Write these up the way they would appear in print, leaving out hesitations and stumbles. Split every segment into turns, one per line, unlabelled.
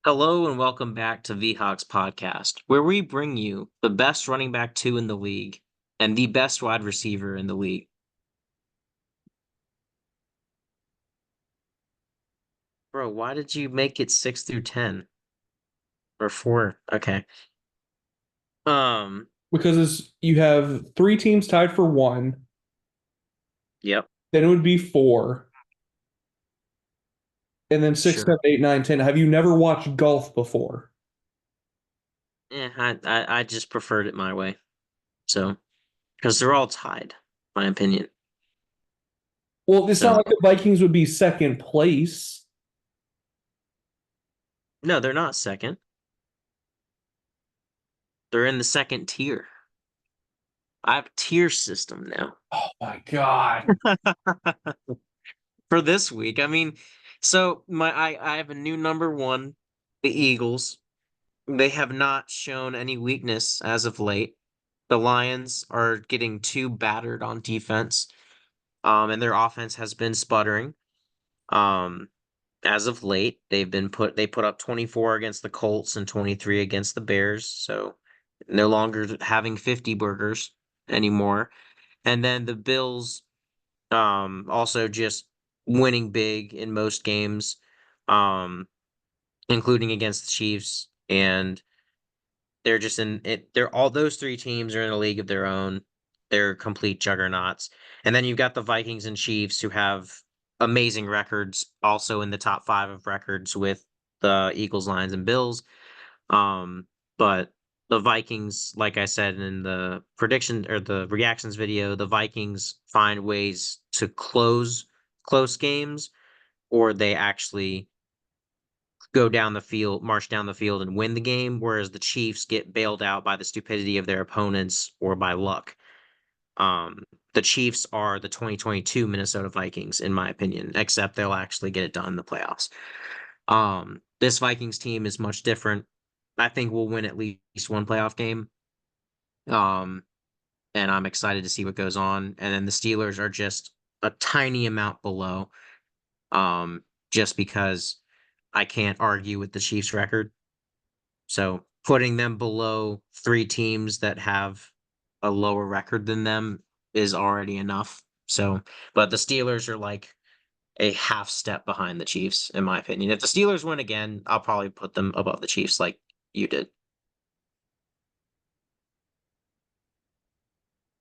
Hello and welcome back to VHawks Podcast, where we bring you the best running back two in the league and the best wide receiver in the league. Bro, why did you make it 6 through 10? Or 4? Okay. Um,
Because you have three teams tied for one,
yep,
then it would be four, and then six,
sure.
seven, eight, nine, 10. Have you never watched golf before?
I just preferred it my way. So, because they're all tied, my opinion.
Well, it's not
So,
like the Vikings would be second place.
no, they're not second. They're in the second tier. I have a tier system now.
Oh my God.
For this week. I mean, so I have a new number one, the Eagles. They have not shown any weakness as of late. The Lions are getting too battered on defense, and their offense has been sputtering. Um, as of late, they put up 24 against the Colts and 23 against the Bears, so no longer having 50 burgers anymore. And then the Bills also just winning big in most games, um, including against the Chiefs. And they're just in it. They're all those three teams are in a league of their own. They're complete juggernauts. And then you've got the Vikings and Chiefs who have amazing records, also in the top five of records with the Eagles, Lions, and Bills. But the Vikings, like I said in the prediction or the reactions video, the Vikings find ways to close games, or they actually go down the field, march down the field, and win the game, whereas the Chiefs get bailed out by the stupidity of their opponents or by luck. Um, the Chiefs are the 2022 Minnesota Vikings, in my opinion, except they'll actually get it done in the playoffs. This Vikings team is much different. I think we'll win at least one playoff game. Um, and I'm excited to see what goes on. And then the Steelers are just a tiny amount below, just because I can't argue with the Chiefs' record. So putting them below three teams that have a lower record than them is already enough. So, but the Steelers are like a half step behind the Chiefs, in my opinion. If the Steelers win again, I'll probably put them above the Chiefs like you did.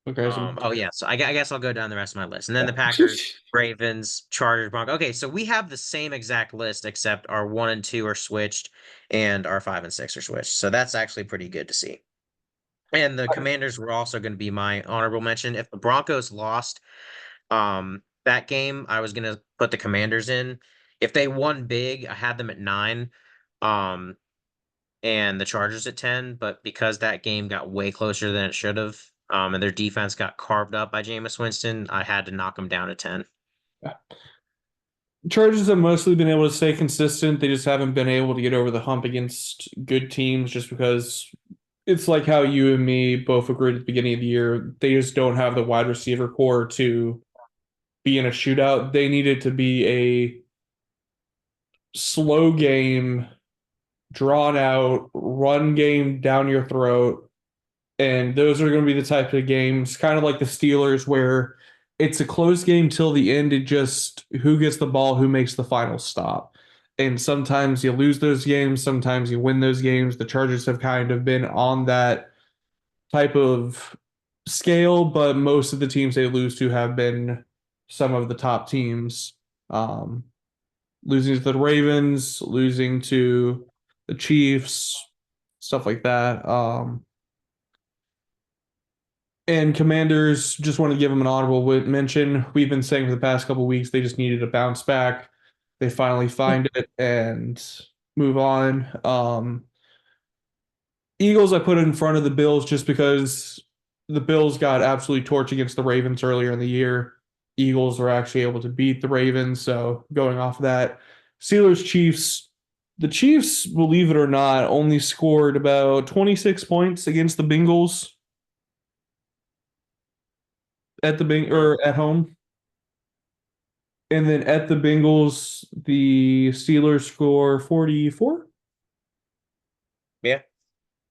Okay, so
Oh yeah, so I guess I'll go down the rest of my list, and then the Packers, Ravens, Chargers, Broncos. Okay, so we have the same exact list except our one and two are switched, and our five and six are switched. So that's actually pretty good to see. And the Commanders were also going to be my honorable mention. If the Broncos lost that game, I was going to put the Commanders in. If they won big, I had them at 9. Um and the Chargers at 10, but because that game got way closer than it should have, and their defense got carved up by Jameis Winston, I had to knock them down to 10.
Chargers have mostly been able to stay consistent. They just haven't been able to get over the hump against good teams just because it's like how you and me both agreed at the beginning of the year. They just don't have the wide receiver core to be in a shootout. They needed to be a slow game, drawn out, run game down your throat. And those are going to be the type of games, kind of like the Steelers, where it's a close game till the end. It just who gets the ball, who makes the final stop. And sometimes you lose those games, sometimes you win those games. The Chargers have kind of been on that type of scale, but most of the teams they lose to have been some of the top teams. Um, Losing to the Ravens, losing to the Chiefs, stuff like that. And Commanders, just want to give them an honorable mention. We've been saying for the past couple of weeks they just needed to bounce back. They finally find it and move on. Eagles, I put in front of the Bills just because the Bills got absolutely torched against the Ravens earlier in the year. Eagles were actually able to beat the Ravens. So going off of that, Steelers, Chiefs. The Chiefs, believe it or not, only scored about 26 points against the Bengals at the
Hmm.
or at home. And then at the Bengals, the Steelers score 44.
Yeah.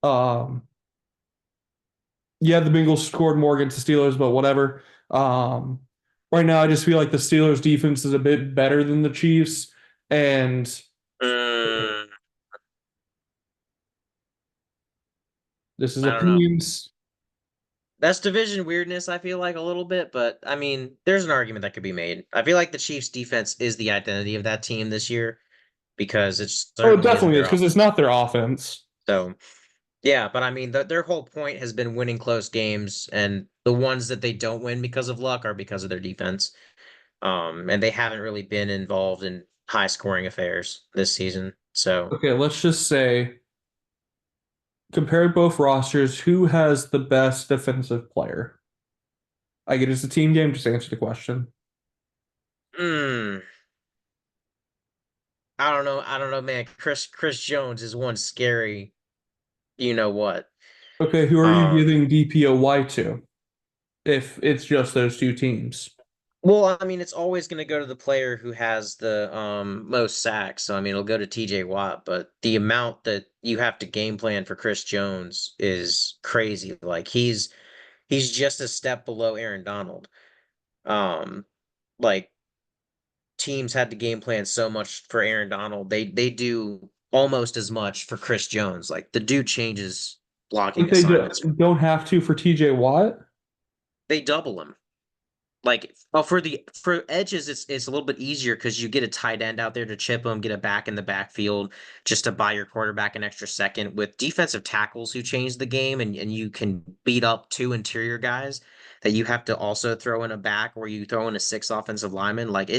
Um, yeah, the Bengals scored more against the Steelers, but whatever. Um, right now, I just feel like the Steelers' defense is a bit better than the Chiefs, and
Mm,
this is
I don't know.
opinions.
That's division weirdness, I feel like a little bit, but I mean, there's an argument that could be made. I feel like the Chiefs defense is the identity of that team this year because it
Oh, it
certainly isn't
definitely is
their
because it's
offense.
not their offense.
So, yeah, but I mean, their whole point has been winning close games, and the ones that they don't win because of luck are because of their defense. And they haven't really been involved in high scoring affairs this season. So,
Okay, let's just say compare both rosters. Who has the best defensive player? I get it's a team game. Just answer the question.
mm, I don't know. I don't know, man. Chris Jones is one scary, you know what?
Okay, who are you
Um,
giving DPOY to if it's just those two teams?
well, I mean, it's always going to go to the player who has the most sacks. So I mean, it'll go to TJ Watt, but the amount that you have to game plan for Chris Jones is crazy. Like he's just a step below Aaron Donald. Um, like teams had to game plan so much for Aaron Donald. They do almost as much for Chris Jones. Like the dude changes blocking
But they
assignments.
don't have to for TJ Watt.
They double him. Like, well, for edges, it's a little bit easier because you get a tight end out there to chip them, get a back in the backfield just to buy your quarterback an extra second. With defensive tackles who change the game, and you can beat up two interior guys that you have to also throw in a back, or you throw in a six offensive lineman. Like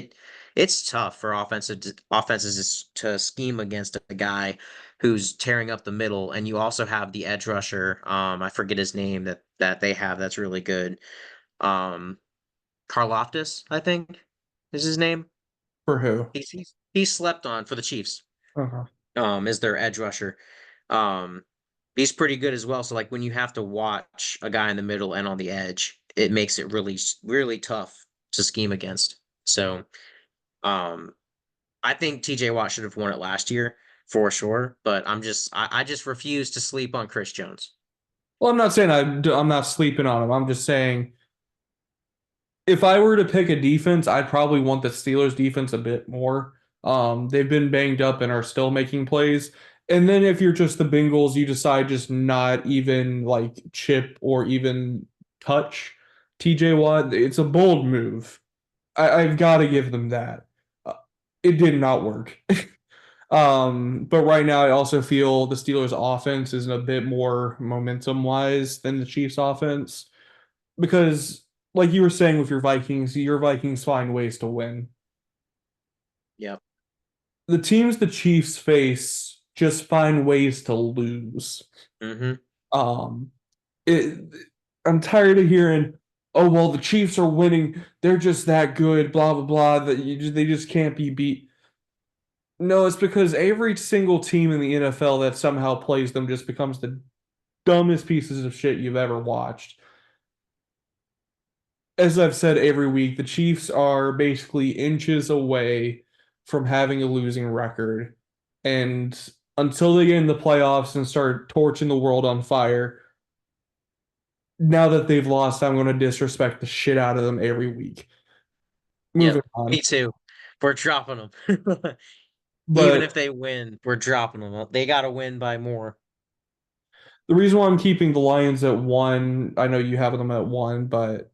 it's tough for offenses to scheme against a guy who's tearing up the middle, and you also have the edge rusher. I forget his name that they have that's really good. Um. Karloftis, I think is his name.
For who?
He's slept on for the Chiefs.
Uh-huh.
Is their edge rusher. Um, he's pretty good as well. So like when you have to watch a guy in the middle and on the edge, it makes it really tough to scheme against. So um, I think TJ Watt should have won it last year for sure. But I just refuse to sleep on Chris Jones.
Well, I'm not saying I'm not sleeping on him. I'm just saying if I were to pick a defense, I'd probably want the Steelers defense a bit more. They've been banged up and are still making plays. And then if you're just the Bengals, you decide just not even like chip or even touch TJ Watt. It's a bold move. I've got to give them that. Uh, it did not work. But right now I also feel the Steelers offense is a bit more momentum wise than the Chiefs offense because like you were saying with your Vikings find ways to win.
Yep.
The teams the Chiefs face just find ways to lose.
Mm-hmm.
Um, it, I'm tired of hearing, oh well, the Chiefs are winning. They're just that good. Blah blah blah. They just can't be beat. No, it's because every single team in the NFL that somehow plays them just becomes the dumbest pieces of shit you've ever watched. As I've said every week, the Chiefs are basically inches away from having a losing record. And until they get in the playoffs and start torching the world on fire, now that they've lost, I'm going to disrespect the shit out of them every week. Moving
Yep.
on.
Me too. We're dropping them. Even
But
if they win, we're dropping them. They got to win by more.
the reason why I'm keeping the Lions at one, I know you have them at one, but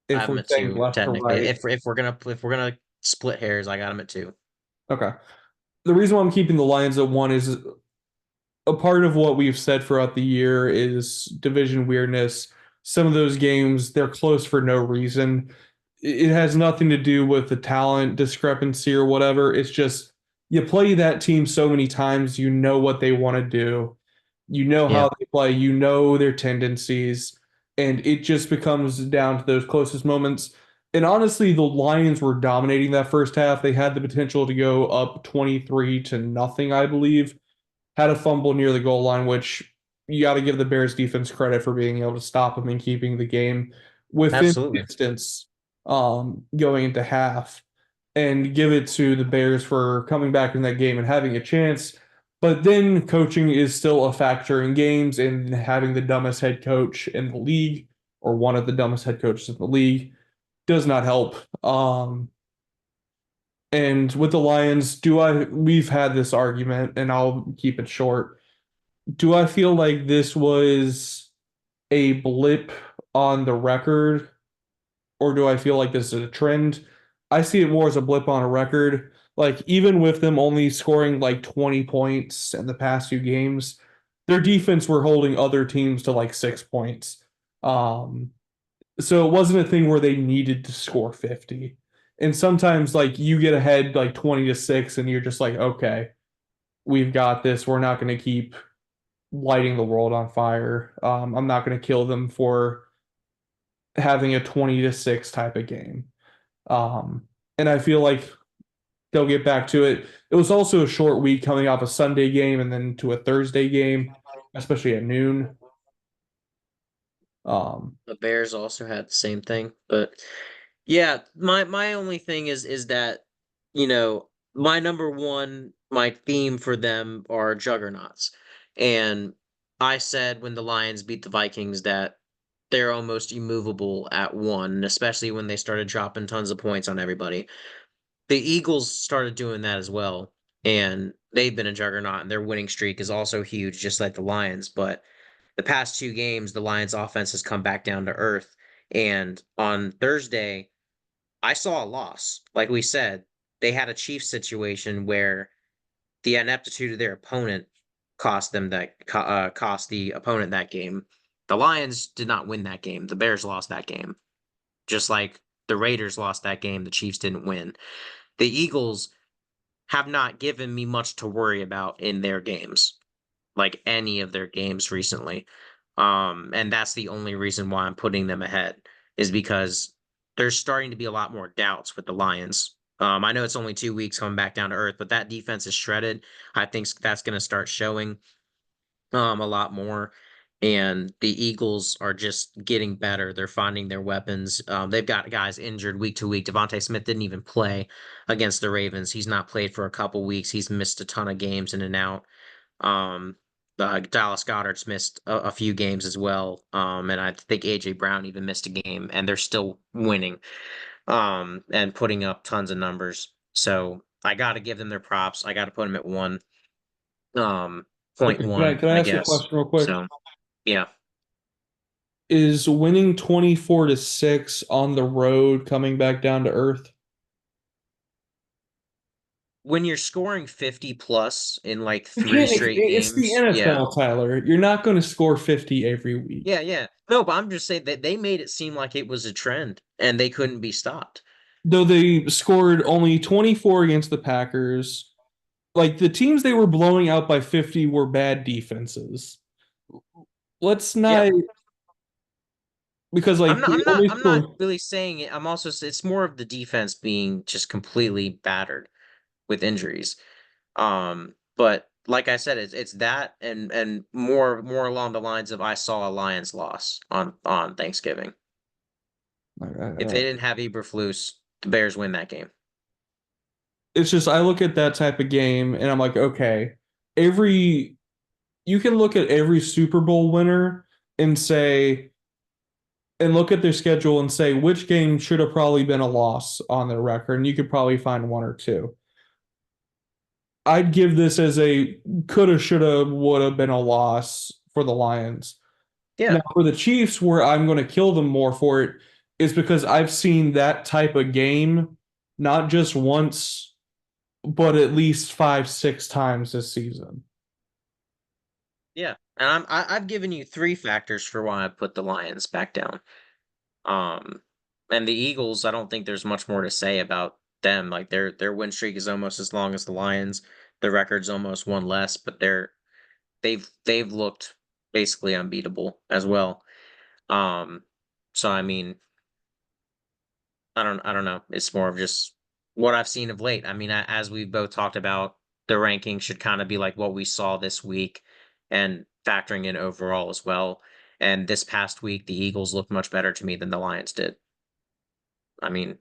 I
if
have them
we're
at
saying
two,
left to
technically.
right,
If we're gonna split hairs, I got them at two.
okay. The reason why I'm keeping the Lions at one is a part of what we've said throughout the year is division weirdness. Some of those games, they're close for no reason. It has nothing to do with the talent discrepancy or whatever. It's just you play that team so many times, you know what they want to do. You know
Yeah,
how they play, you know their tendencies, and it just becomes down to those closest moments. And honestly, the Lions were dominating that first half. They had the potential to go up 23 to nothing, I believe, had a fumble near the goal line, which you got to give the Bears defense credit for being able to stop them and keeping the game within
absolutely.
distance going into half, and give it to the Bears for coming back in that game and having a chance. But then coaching is still a factor in games, and having the dumbest head coach in the league, or one of the dumbest head coaches in the league, does not help. And with the Lions, we've had this argument, and I'll keep it short. Do I feel like this was a blip on the record, or do I feel like this is a trend? I see it more as a blip on a record. Like, even with them only scoring like 20 points in the past few games, their defense were holding other teams to like 6 points. Um, so it wasn't a thing where they needed to score 50. And sometimes like you get ahead like 20-6 and you're just like, okay, we've got this. We're not going to keep lighting the world on fire. I'm not going to kill them for having a 20-6 type of game. Um, and I feel like they'll get back to it. It was also a short week coming off a Sunday game and then to a Thursday game, especially at noon. Um,
The Bears also had the same thing, but yeah, my only thing is that, you know, my number one, my theme for them are juggernauts. And I said when the Lions beat the Vikings that they're almost immovable at one, especially when they started dropping tons of points on everybody. The Eagles started doing that as well, and they've been a juggernaut, and their winning streak is also huge, just like the Lions. But the past two games, the Lions offense has come back down to earth. And on Thursday, I saw a loss. Like we said, they had a Chiefs situation where the ineptitude of their opponent cost the opponent that game. The Lions did not win that game. The Bears lost that game. Just like the Raiders lost that game, the Chiefs didn't win. The Eagles have not given me much to worry about in their games, like any of their games recently. And that's the only reason why I'm putting them ahead is because there's starting to be a lot more doubts with the Lions. I know it's only 2 weeks coming back down to earth, but that defense is shredded. I think that's going to start showing a lot more. And the Eagles are just getting better. They're finding their weapons. They've got guys injured week to week. Devontae Smith didn't even play against the Ravens. He's not played for a couple weeks. He's missed a ton of games in and out. Um, Dallas Goddard's missed a few games as well. And I think AJ Brown even missed a game, and they're still winning. And putting up tons of numbers. So I got to give them their props. I got to put them at one. Point
okay,
one,
can I
I
ask you a
guess.
question real quick?
So yeah,
Is winning 24-6 on the road coming back down to earth?
when you're scoring 50 plus in like
You
three
can't,
straight
it's the
games, yeah.
NFL, Tyler. You're not going to score 50 every week.
Yeah, yeah. No, but I'm just saying that they made it seem like it was a trend and they couldn't be stopped.
Though they scored only 24 against the Packers. Like the teams they were blowing out by 50 were bad defenses. Let's
Yeah.
not, because
I'm
like
not
they
I'm not
only
I'm not
score.
really saying it. I'm also it's more of the defense being just completely battered with injuries. But like I said, it's that and more along the lines of I saw a Lions loss on Thanksgiving. If they didn't have Eberflus, the Bears win that game.
It's just I look at that type of game and I'm like, okay, every you can look at every Super Bowl winner and say and look at their schedule and say which game should have probably been a loss on their record, and you could probably find one or two. I'd give this as a coulda, shoulda, woulda been a loss for the Lions. Now,
Yeah.
for the Chiefs, where I'm going to kill them more for it is because I've seen that type of game not just once, but at least 5, 6 times this season.
Yeah. And I've given you three factors for why I put the Lions back down. Um, and the Eagles, I don't think there's much more to say about them. Like their win streak is almost as long as the Lions. The record's almost one less, but they've looked basically unbeatable as well. Um, so I mean, I don't know. It's more of just what I've seen of late. I mean, as we've both talked about, the ranking should kind of be like what we saw this week and factoring in overall as well. And this past week, the Eagles looked much better to me than the Lions did. I mean,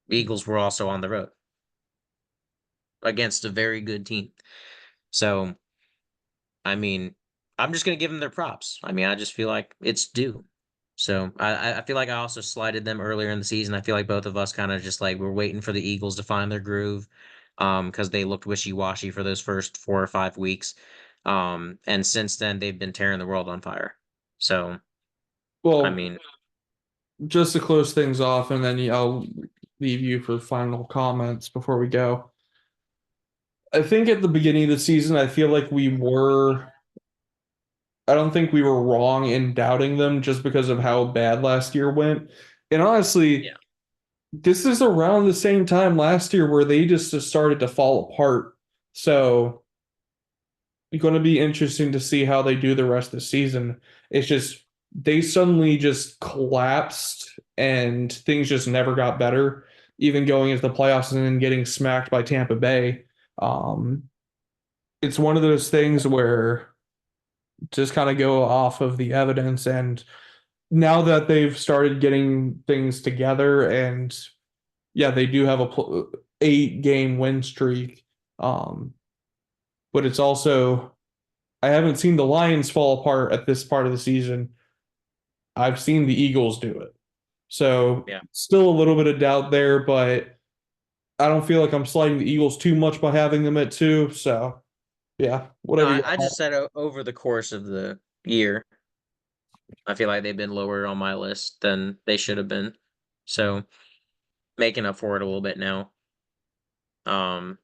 the Eagles were also on the road against a very good team. So I mean, I'm just gonna give them their props. I mean, I just feel like it's due. So I feel like I also slighted them earlier in the season. I feel like both of us kind of just like we're waiting for the Eagles to find their groove, because they looked wishy-washy for those first 4 or 5 weeks. And since then they've been tearing the world on fire. So I
Well,
mean,
just to close things off, and then I'll leave you for final comments before we go. I think at the beginning of the season, I feel like I don't think we were wrong in doubting them just because of how bad last year went. And honestly,
yeah,
this is around the same time last year where they just started to fall apart. So it's going to be interesting to see how they do the rest of the season. It's just they suddenly just collapsed and things just never got better, even going into the playoffs and then getting smacked by Tampa Bay. Um, it's one of those things where just kind of go off of the evidence. And now that they've started getting things together, and yeah, they do have a 8 game win streak. Um, but it's also, I haven't seen the Lions fall apart at this part of the season. I've seen the Eagles do it. So
yeah.
still a little bit of doubt there, but I don't feel like I'm sliding the Eagles too much by having them at 2. So yeah,
No,
whatever you
I
want.
just said over the course of the year, I feel like they've been lower on my list than they should have been. So making up for it a little bit now. Um,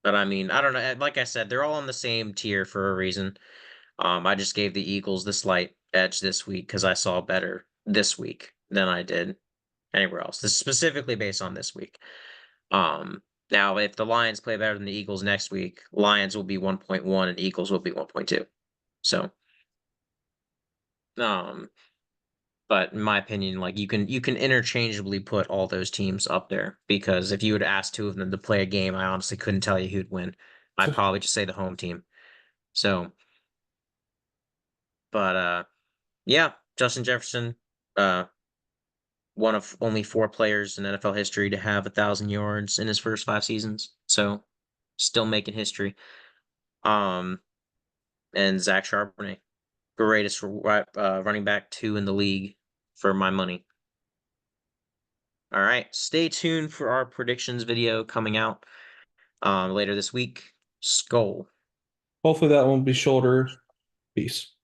but I mean, I don't know. Like I said, they're all on the same tier for a reason. I just gave the Eagles the slight edge this week because I saw better this week than I did anywhere else. This is specifically based on this week. Now if the Lions play better than the Eagles next week, Lions will be 1.1 and Eagles will be 1.2. So, um, but in my opinion, like you can interchangeably put all those teams up there because if you would ask two of them to play a game, I honestly couldn't tell you who'd win. I'd probably just say the home team. So, but yeah, Justin Jefferson, uh, one of only 4 players in NFL history to have 1,000 yards in his first 5 seasons. So, still making history. Um, and Zach Charbonnet, greatest running back 2 in the league for my money. All right, stay tuned for our predictions video coming out later this week. Skull.
Hopefully that won't be shoulder. Peace.